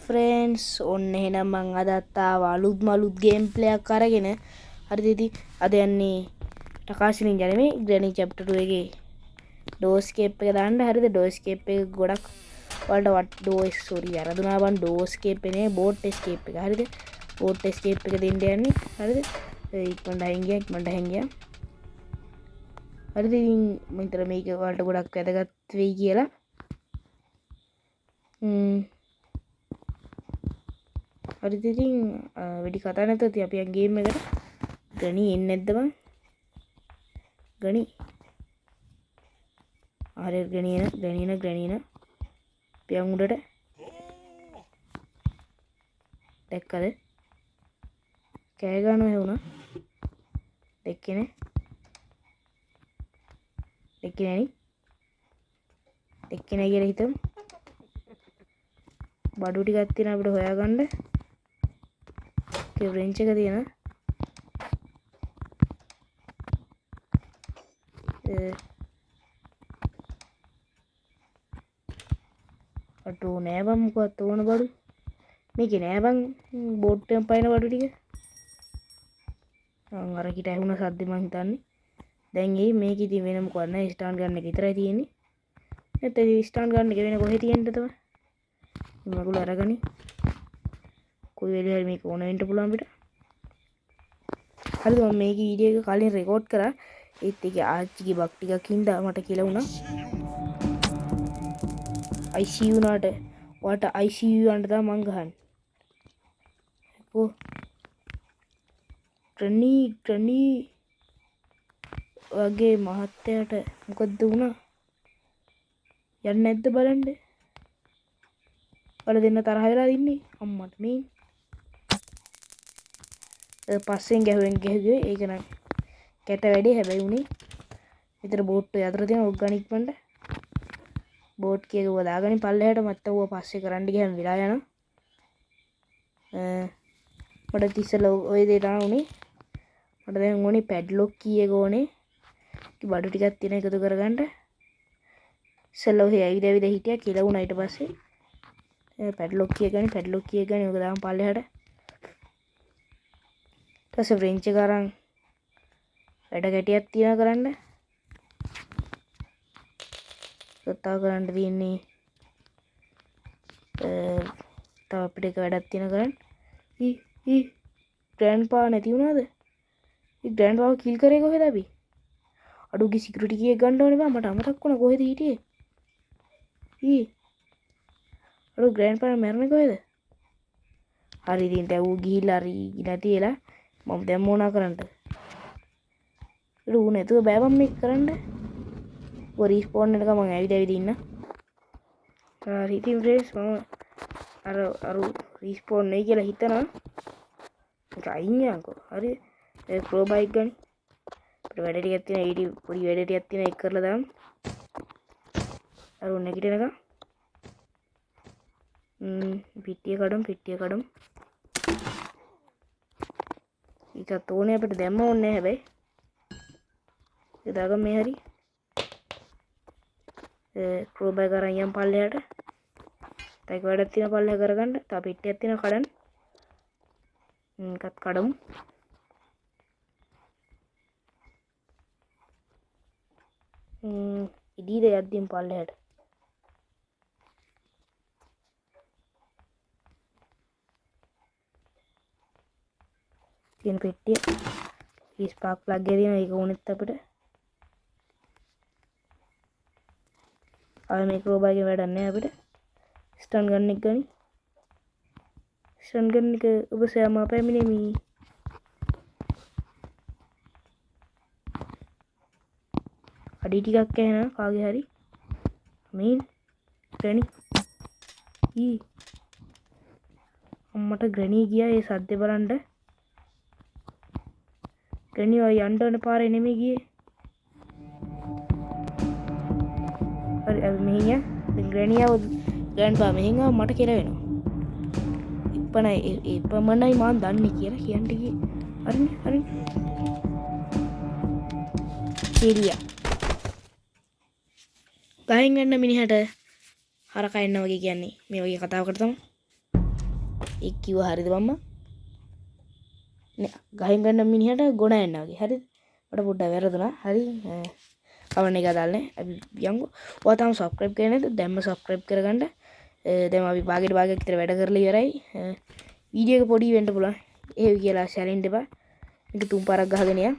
Friends ඔන්න එහෙනම් මං අදත් ආවා අලුත් ගේම් ප්ලේ එකක් අරගෙන. හරිද ඉතින් අද යන්නේ ටකාසිනින් යන්නේ ග්‍රැනි චැප්ටර් 2 එකේ ඩෝ ස්කේප් එක දාන්න. හරිද ඩෝ ස්කේප් එක ගොඩක් වලට ඩෝ සෝරි වැරදුනා බං ඩෝ ස්කේප් එක නේ බෝට් ස්කේප් එක. හරිද බෝට් ස්කේප් එක දෙන්න යන්නේ. හරිද ඉක්මනට හංගියා හරිද ඉතින් මම හිතලා මේක වලට ගොඩක් වැදගත් වෙයි කියලා. හරිද ඉතින් වැඩි කතා නැතුව ඉතින් අපි යන් ගේම් එකට. ගණි එන්නේ නැද්ද බං? ගණි හරි ගණි එන පියන් උඩට දැක්කද? කෑ ගන්නවා හේුණා. දැක්කේ නේ කියලා හිතමු. බඩු ටිකක් තියෙන අපිට හොයාගන්න. ඒ රෙන්ච් එක තියෙන. අටෝ නෑ බං මොකක්ද ඕන බඩු. මේකේ නෑ බං බෝට් එකෙන් පයින් බඩු ටික. අර කිට ඇහුණ සද්ද මං හිතන්නේ. දැන් මේක ඉතින් වෙන මොකක්ද නෑ ස්ටාන්ඩ් ගන්න එක විතරයි තියෙන්නේ. නැත්නම් ස්ටාන්ඩ් ගන්න එක වෙන කොහෙ තියෙන්නද තමයි. මගුල අරගනි. කොයි වෙලේ හරි මේක ඕන වෙන්න පුළුවන් අපිට. හරිද මම මේක වීඩියෝ එක කලින් රෙකෝඩ් කරා. ඒත් ඒකේ ආච්චිගේ බක් ටිකක් හින්දා මට කියලා වුණා. ICU නාට වට ICU යන්න තමයි මං ගහන්නේ. ග්‍රැනි වගේ මහත්තයාට මොකද්ද වුණා? යන්නේ නැද්ද බලන්න? වල දෙන්න තරහ වෙලා ඉන්නේ අම්මට මේ. පස්සෙන් ගැහුවේ ඒක නම් කැට වැඩේ හැබැයි උනේ. විතර බෝට් එක අතර තියෙන ඕගනික් වන්ට බෝට් කීයක දාගනි පල්ලෙහාට මත්ත ඌව පස්සේ කරන්න ගියම විලා යනවා. මට ඉස්සෙල්ලා ওই දේ නා උනේ. මට දැන් ඕනේ පැඩ්ලොක් කීයක ඕනේ. බඩු ටිකක් තියෙන එකතු කරගන්න. ඉස්සෙල්ලා ඔහේ ඇවිද හිටියා කියලා වුණා. ඊට පස්සේ පැඩ්ලොක් කීය ගනි ඔක දාන්න පල්ලෙහාට. ඊට පස්සේ ෆ්‍රෙන්ච් එක අරන් වැඩ කැටියක් තියන කරන්න. කතා කරන්න තියෙන්නේ තව අපිට එක වැඩක් තියෙන කරන්න. ග්‍රෑන්ඩ්පා නැති වුණාද? ග්‍රෑන්ඩ්පාව කිල් කරේ කොහෙද අපි? අඩුගේ සිකියුරිටි කීයක් ගන්න ඕනේ බං මට අමතක් වුණා කොහෙද හිටියේ? අඩු ග්‍රෑන්ඩ්පා මැරෙන්නේ කොහෙද? හරි ඉතින් දැන් ඌ ගිහිල්ලා හරි නැති වෙලා මම දැන් මොනා කරන්නද? ඌ නැතුව බෑ බං මේක කරන්න. ඌ රිස්පෝන් වෙනකම් මම ඇවිද ඉන්න. හරි ඉතින් ෆ්‍රෙන්ඩ්ස් මම අර රිස්පෝන් වෙයි කියලා හිතනවා. ඒක අයින් යන්කෝ. හරි ඒ ප්‍රෝ බයික් ගනි. අපිට වැඩ ටිකක් තියෙන ඊටි පොඩි වැඩ ටිකක් තියෙන ඒක කරලා දාමු. අර උන් නැගිටිනකම් පිටිය කඩමු. ඒකත් ඕනේ අපිට දැම්ම ඕනේ හැබැයි. ඒක දාගම මේ හරි. ප්‍රෝ බයික් අරන් යම් පල්ලෙහාට. තයික වැඩක් තියෙන පල්ලෙහා කරගන්න. තව පිටියක් තියෙන කඩන්න. ඒකත් කඩමු. ඉදීද යද්දීම් පල්ලෙහාට. තියෙන පෙට්ටිය ස්පාර්ක් ප්ලග් එක තියෙනවා ඒක උනෙත් අපිට. ආ මේ ප්‍රෝ බයික් එක වැඩක් නැහැ අපිට. ස්ටන් ගන්න එක ගනි. ස්ටන් ගන්න එක ඔබ සෑම පැමිණෙමි. අඩි ටිකක් ඇහෙනවා කාගේ හරි. මේ ග්‍රැනි අම්මට ග්‍රැනි ගියා ඒ සද්දේ බලන්න. ග්‍රැනි ඔය යන්න ඕන පාරේ නෙමෙයි ගියේ. හරි අපි මෙහින් යන්. දැන් ග්‍රැනි ආව ග්‍රෑන්ඩ්පා මෙහින් ආව මට කියලා වෙනවා. ඉපමණයි මම දන්නේ කියලා කියන්න ගියේ. හරිනේ. කීරියා. ගහින් යන්න මිනිහට හරකා එන්න වගේ කියන්නේ මේ වගේ කතාවකට තමයි. ඒක කිව්වා හරිද මම්මා? නේ ගහෙන් ගන්න මිනිහට ගොඩ යන්න වගේ. හරිද? මට පොඩ්ඩක් වැරදුනා. හරි. කවන්න එක දාන්නේ. අපි යන්කෝ. ඔයා තාම subscribe කරේ නැද්ද? දැන්ම subscribe කරගන්න. දැන් අපි භාගයට භාගයක් විතර වැඩ කරලා ඉවරයි. වීඩියෝ එක පොඩි වෙන්න පුළුවන්. එහෙම කියලා ෂෙයාරින් දෙපා. මේක තුන් පාරක් ගහගෙන යන්න.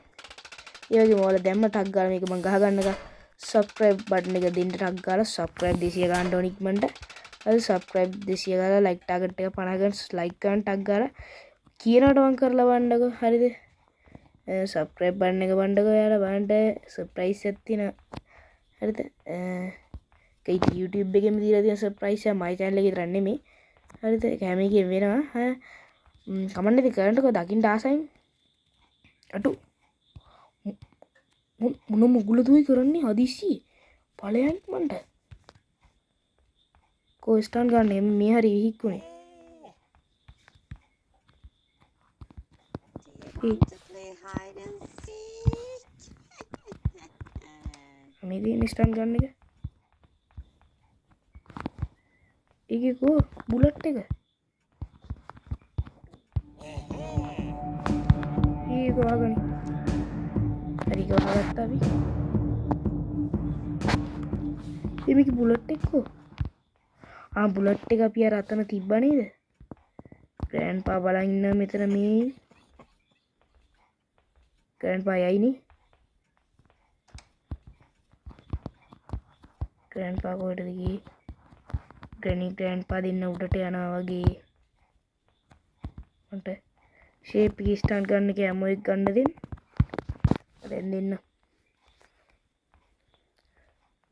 ඒ වගේම ඔයාලා දැම්ම ටක් ගාලා මේක මම ගහ ගන්නක subscribe button එක දෙන්න ටක් ගාලා subscribe 200 ගන්න ඕන ඉක්මනට. හරි subscribe 200 ගාලා like target එක 50 ගන්න like ගන්න ටක් ගාලා කියනකට මම කරලා වන්නකො. හරිද? subscribe button එක වන්නකො ඔයාලා බලන්න surprise එකක් තියෙනවා. හරිද? ඒක YouTube එකේම දීලා තියෙන surprise එක my channel එකේ විතර නෙමෙයි. හරිද? ඒක හැම එකෙම වෙනවා. කමෙන්ට් එක කරන්නකො දකින්න ආසයින්. අටු මොන මුගුල දුයි කරන්නේ හදිස්සි ඵලයන් මන්ට කෝ ස්ටාන් ගන්න මේ හරි හික්කුනේ මේ දින ස්ටාන් ගන්න එක ඒකේ කෝ බුලට් එක ඒක වහගනි හරි ගහගත්තා අපි මේක බුලට් එක කෝ බුලට් එක අපි අර අතන තිබ්බා නේද ග්‍රෑන්ඩ්පා බලන් ඉන්න මෙතන මේ ග්‍රෑන්ඩ්පා යයිනේ ග්‍රෑන්ඩ්පා කොහෙටද ගියේ ග්‍රැනි ග්‍රෑන්ඩ්පා දෙන්න උඩට යනවා වගේ මන්ට ෂේප් එක ස්ටාන්ඩ් ගන්න එක හැමෝ එක ගන්න දෙන්න දැන් දෙන්න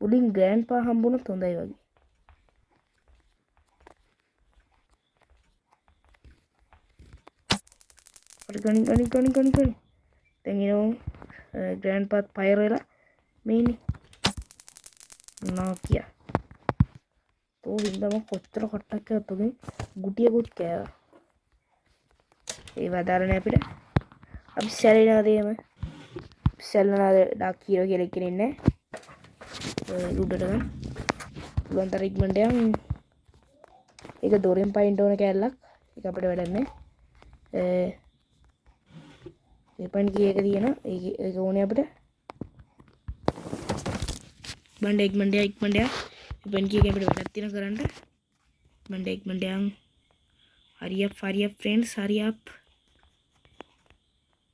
උඩින් ග්‍රෑන්ඩ්පා හම්බුනොත් හොඳයි වගේ ගනි දැන් එනවා ග්‍රෑන්ඩ්පාත් ෆයර් වෙලා මේ ඉන්නේ නොකියා තෝ හින්දාම කොච්චර කට්ටක් කරත් උගේ ගුටියකුත් කෑවා ඒ වදාරනේ අපිට අපි සැලෙනවද එහෙම සැලනවද ඩාක් හීරෝ කියලා කෙනෙක් ඉන්නේ උඩට ගන්න පුළුවන් තරම් ඉක්මනට යන් ඒක දොරෙන් පයින්ට ඕන කැලලක් ඒක අපිට වැඩක් නැහැ වෙපන් කී එක තියෙනවා ඒක ඕනේ අපිට බණ්ඩ ඉක්මනට වෙපන් කී එක අපිට වැඩක් තියෙනවා කරන්න බණ්ඩ ඉක්මනට යන් hurry up friends hurry up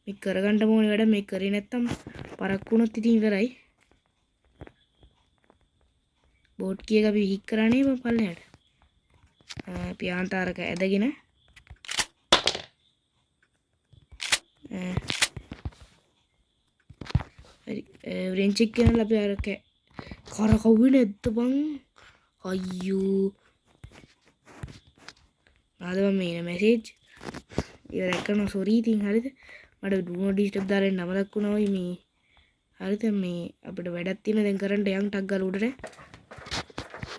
මේ කරගන්න ඕනේ වැඩ මේ කරේ නැත්තම් පරක් වුණොත් ඉතින් ඉවරයි බෝඩ් කී එක අපි හික් කරන්නේ මම පල්ලෙහාට අපි ආන්තාරක ඇදගෙන හරි රෙන්ච් එක ගෙනල්ලා අපි අර කරකව්වේ නැද්ද බං අයියෝ ආද මම මේ මැසේජ් ඉවර කරනවා සෝරි ඉතින් හරිද මට ඩු නොට් ඩිස්ටර්බ් දාලා නම දක්වනවා ඔය මේ හරිද මේ අපිට වැඩක් තියෙන දැන් කරන්ට යන් ටක් ගාලා උඩට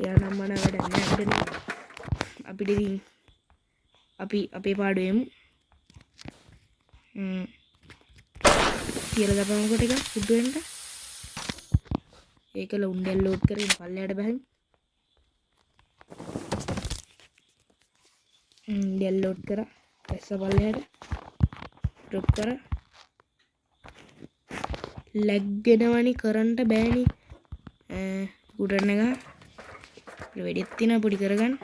යා නම් මන වැඩ නැහැ අපිට ඉතින් අපි අපේ පාඩුව යමු කියලා දපමු කොට එක සුදු වෙන්න ඒකල උන්ඩෙල් ලෝඩ් කරගෙන පල්ලයට බහින් ඩෙල් ලෝඩ් කරා ඇස්ස පල්ලයට ඩ්‍රොප් කරා ලැග් වෙනවනි කරන්ට බෑනි උඩරන එක වෙඩෙත් තියෙනවා පොඩි කරගන්න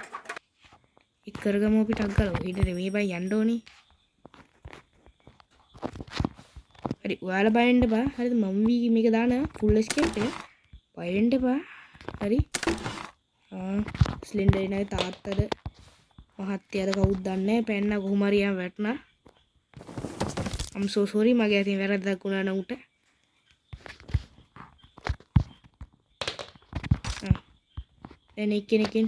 එක් කරගමු අපි ටක් ගාලා ඔහිට මේ බයි යන්න ඕනේ හරි ඔයාලා බයින්න බා හරිද මම මේක දානවා ෆුල් එස්කේප් එක බයින්න බා හරි ස්ලෙන්ඩර් ඉනයි තාත්තද මහත්තයාද කවුද දන්නේ නැහැ පැන්න කොහොම හරි යා වැටුණා I'm so sorry මගේ අතින් වැරද්දක් වුණා නම් උට දැන් එක්කෙනකින්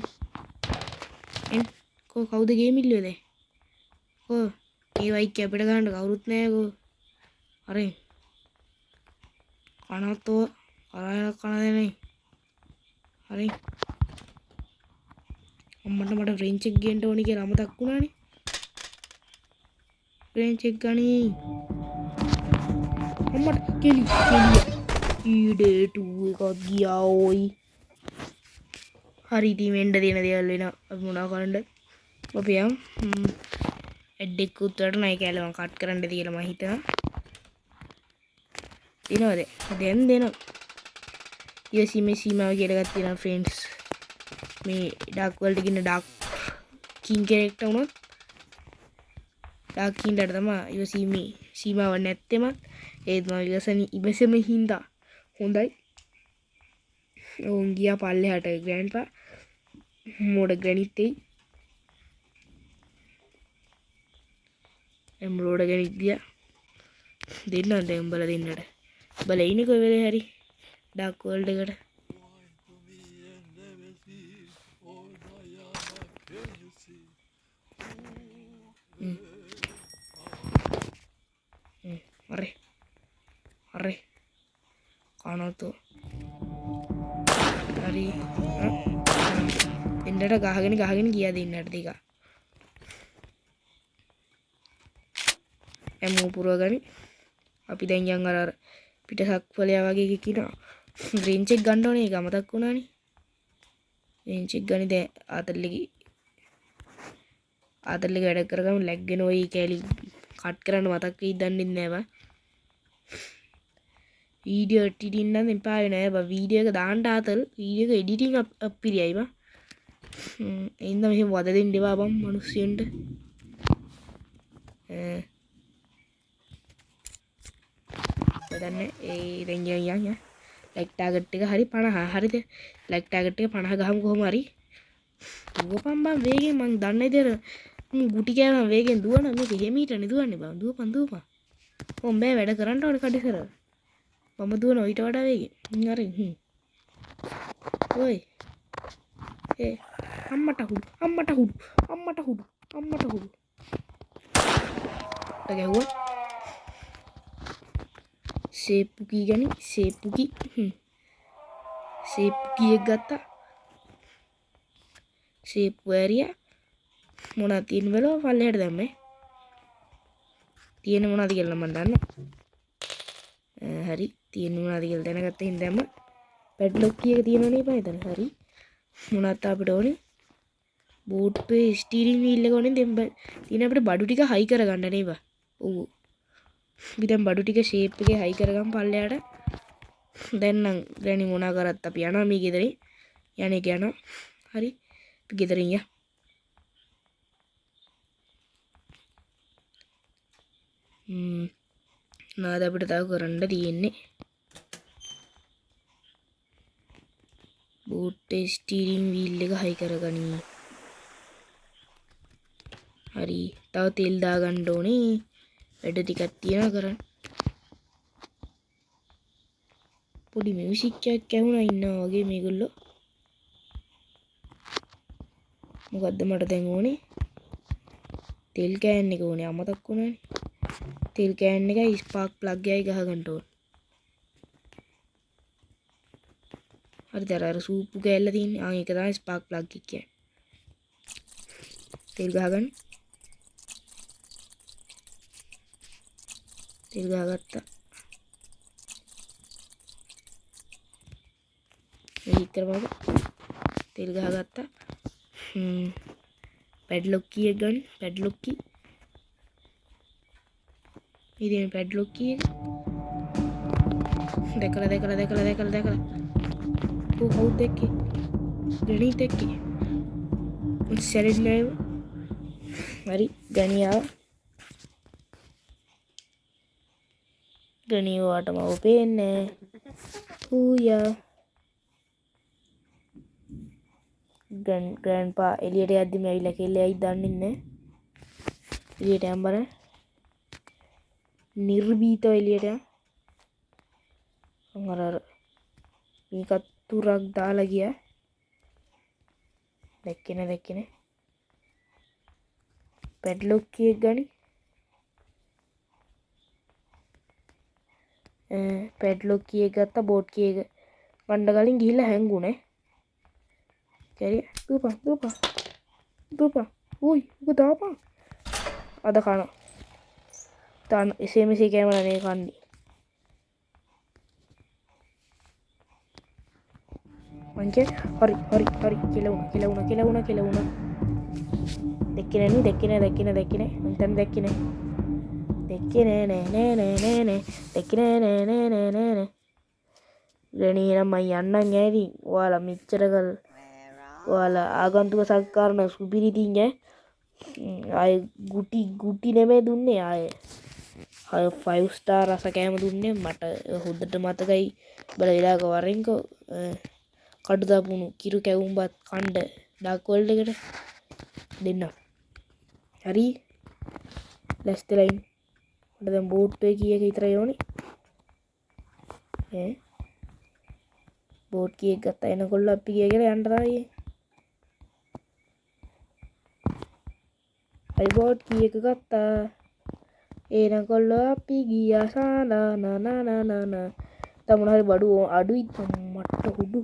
එන් කවුද ගේම් ඉල්ලුවේ දැන් මේ වයික් අපිට ගන්න කවුරුත් නැහැ කෝ අරේ කනතෝ අරයන කන දෙන්නේ හරි අම්මට මට ෆ්‍රෙන්ච් එක ගේන්න ඕනි කියලා අමතක් වුණානේ ෆ්‍රෙන්ච් එක ගනි අම්මට කෙලි ඊඩේ 2 එකක් ගියා ඔයි හරි ඉතින් වෙන්න දෙන දේවල් වෙන අපි මොනවා කරන්නද අපි යම් ඇඩ් එක උත්තරට නයි කැලේ මම කට් කරන්න කියලා මම හිතනවා. දිනවද? දැන් දෙනවා. ඊයේ මේ සීමාව කියලා එකක් තියෙනවා ෆ්‍රෙන්ඩ්ස්. මේ ඩාර්ක් වර්ල්ඩ් එකේ ඉන්න ඩාර්ක් කින් කෙනෙක්ට උනොත් ඩාර්ක් කින්ට තමයි ඊයේ මේ සීමාව නැත්තෙම ඒත් මම ඉවසෙම හින්දා හොඳයි. ඕන් ගියා පල්ලෙහාට ග්‍රෑන්ඩ්පා මෝඩ ග්‍රැනිත් එයි. එම්රෝඩ ග්‍රැනිත් ගියා. දෙන්න දැන් උඹලා දෙන්නට. උඹලා ඉන්නේ කොයි වෙලේ හරි ඩාර්ක් වර්ල්ඩ් එකට. හරි කනතු හරි දෙන්නට ගහගෙන ගියා දෙන්නට ටික එමු පුරවගනි. අපි දැන් යන් අර පිටසක් ඵලයා වගේ එකක් ඉනවා. රේන්ජ් එක ගන්න ඕනේ. ඒක අමතක් වුණානේ. රේන්ජ් එක ගනි දැන් ආතල්ලේ වැඩ කරගමු. ලැග් වෙන ඔය කැලි කට් කරන්න මතක් වෙයි දන්නේ නැහැ බා. වීඩියෝ එඩිටින් නම් එපා නෑ බා. වීඩියෝ එක දාන්න ආතල් වීඩියෝ එක එඩිටින් අප්පිරියයි බා. එන්න මෙහෙම වද දෙන්න එපා බම් මිනිස්සුන්ට. බදන්නේ ඒ රේන්ජ් එක යන් ලයික් ටාගට් එක හරි 50. හරිද? ලයික් ටාගට් එක 50 ගහමු කොහොම හරි. දුවපන් බම් වේගෙන් මං දන්නේ දෙර ගුටි කෑම වේගෙන් දුවන මේක හෙමීටනේ දුවන්නේ බම්. දුවපන්. ඔම් බෑ වැඩ කරන්න ඕනේ කඩේසර. මම දුවන ඊට වඩා වේගෙන්. හරි. ඔයි. අම්මට හුඩු. ගැහුවා. සේප්පුකි ගනි සේප්පුකි එක ගත්තා. සේප්පු ඇරියා මොනවද තියෙන බලව පල්ලෙහාට දැම්මේ. තියෙන මොනවද කියලා මම දන්නවා. හරි තියෙන මොනවද කියලා දැනගත්ත හින්දාම පැඩ්ලොක් එක තියෙනවනේ බා එතන. හරි මොනවද අපිට ඕනේ? බෝට් පේ ස්ටීරින් වීල් එක ඕනේ. දැන් තියෙන අපිට බඩු ටික හයි කරගන්න නේ බා. ඔව් අපි දැන් බඩු ටික ෂේප් එකේ හයි කරගමු පල්ලෙහාට. දැන් නම් ග්‍රැනි මොනා කරත් අපි යනවා මේ ගෙදරින්. යන්නේ යනවා. හරි අපි ගෙදරින් යමු. නාද අපිට තව කරන්න තියෙන්නේ බෝට් ස්ටීරින් වීල් එක හයි කරගනි. හරි තව තෙල් දාගන්න ඕනේ. වැඩ ටිකක් තියනවා කරන්න. පොඩි මියුසික් එකක් ඇහුණා ඉන්නවා වගේ මේගොල්ලෝ. මොකද්ද මට දැන් ඕනේ? තෙල් කෑන් එක ඕනේ. අමතක් වුණානේ. තෙල් කෑන් එකයි ස්පාර්ක් ප්ලග් එකයි ගහගන්න ඕනේ. හරිද? අර සූප්පු කෑල්ල තියෙන්නේ. ඒක තමයි ස්පාර්ක් ප්ලග් එක කියන්නේ. තෙල් ගහගන්න. තෙල් ගහගත්තා. මේක කරපුවා. තෙල් ගහගත්තා. පැඩ්ලොක් කී එක ගන්න. පැඩ්ලොක් කී. ඉතින් පැඩ්ලොක් කී එක. දැකලා. කවුද දැක්කේ? ගණී දැක්කේ. සැරෙත් නෑ. හරි ගණියාව. ගණියවටම ඔපෙන්නේ. ඌයා. ග්‍රෑන්ඩ්පා එළියට යද්දිම ඇවිල්ලා කෙල්ලයි දන්නේ නැහැ. එළියට යන්න බර. නිර්භීතව එළියට යන්න. අර මේකත් තුරක් දාලා ගියා. දැක්කේ. පැඩ්ලොක් කී එක ගනි. පැඩ්ලොක් කී එක ගත්තා. බෝට් කී එක ගන්න කලින් ගිහිල්ලා හැංගුනේ. කැරිය දුපා. උයි උක දාපන්. අද කන. තාන එසේ මෙසේ කැමලා නේ කන්නේ. මං කිය හරි කෙලවුණා. දැක්කේ උන්ටන් දැක්කේ නෑ ග්‍රැනී නම් මම යන්නම් ඈදී ඔයාලා මෙච්චර කල් ඔයාලා ආගන්තුක සත්කාරන සුපිරිතින් ආය ගුටි නෙමෙයි දුන්නේ ආය 5 ස්ටාර් රස කෑම දුන්නේ මට හොඳට මතකයි බල වෙලාවක වරෙන්ක කඩු දාපුණු කිරු කැවුම්පත් කණ්ඩ ඩාක් වර්ල්ඩ් එකට දෙන්න හරි ලැස්තිලා ඉන්න මට දැන් බෝට් එක කීයක විතරයි ඕනේ බෝට් කීයක් ගත්තා එනකොල්ල අපි ගිය කියලා යන්න තමයි හරි බෝට් කීයක ගත්තා එනකොල්ල අපි ගියා සානා නා තමන හරි බඩු අඩුයි මට හුඩු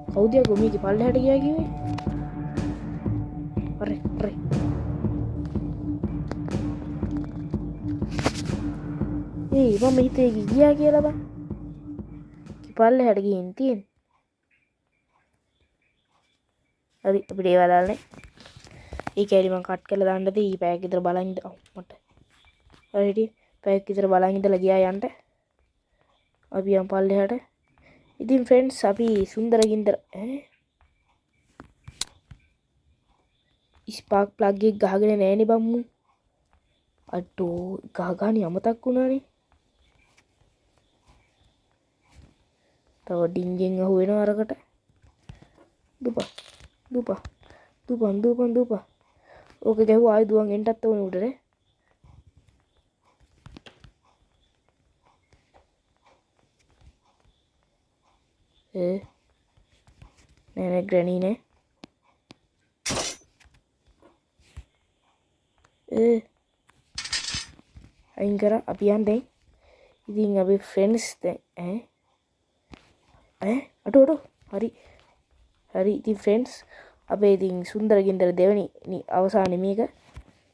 කවුද යකෝ මේකේ පල්ලෙහාට ගියා කිව්වේ අරේ මම හිතේ ගියා කියලා බං පල්ලෙහාට ගිහින් තියෙන්නේ හරි අපිට ඒවා දාන්නේ ඒ කැලි මම කට් කරලා දාන්නද ඊ පැයක් විතර බලන් ඉඳ මට හරි පැයක් විතර බලන් ඉඳලා ගියා යන්න අපි යම් පල්ලෙහාට ඉතින් ෆ්‍රෙන්ඩ්ස් අපි සුන්දර ගින්දර ස්පාර්ක් ප්ලග් එක ගහගෙන නෑනේ බම්මු අඩෝ ගහගානේ අමතක් වුණානේ තව ඩිංගෙන් අහුවෙනවා අරකට දුපා ඕක ගැහුවා ආයි දුවන් එන්නත් ඕනේ උඩට නෑ ග්‍රැනී නේ අයින් කරා අපි යන්නේ ඉතින් අපි ෆ්‍රෙන්ඩ්ස් දැන් අඩෝ හරි ඉතින් ෆ්‍රෙන්ඩ්ස් අපේ ඉතින් සුන්දර ගින්දර දෙවනි අවසානයේ මේක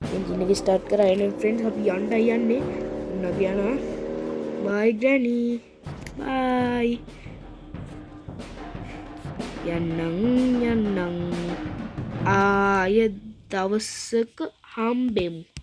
එන්ජින් එක ස්ටාර්ට් කරා එන ෆ්‍රෙන්ඩ්ස් අපි යන්නේ ඔන්න අපි යනවා බයි ග්‍රැනී බයි යන්නම් ආය දවසක හම්බෙමු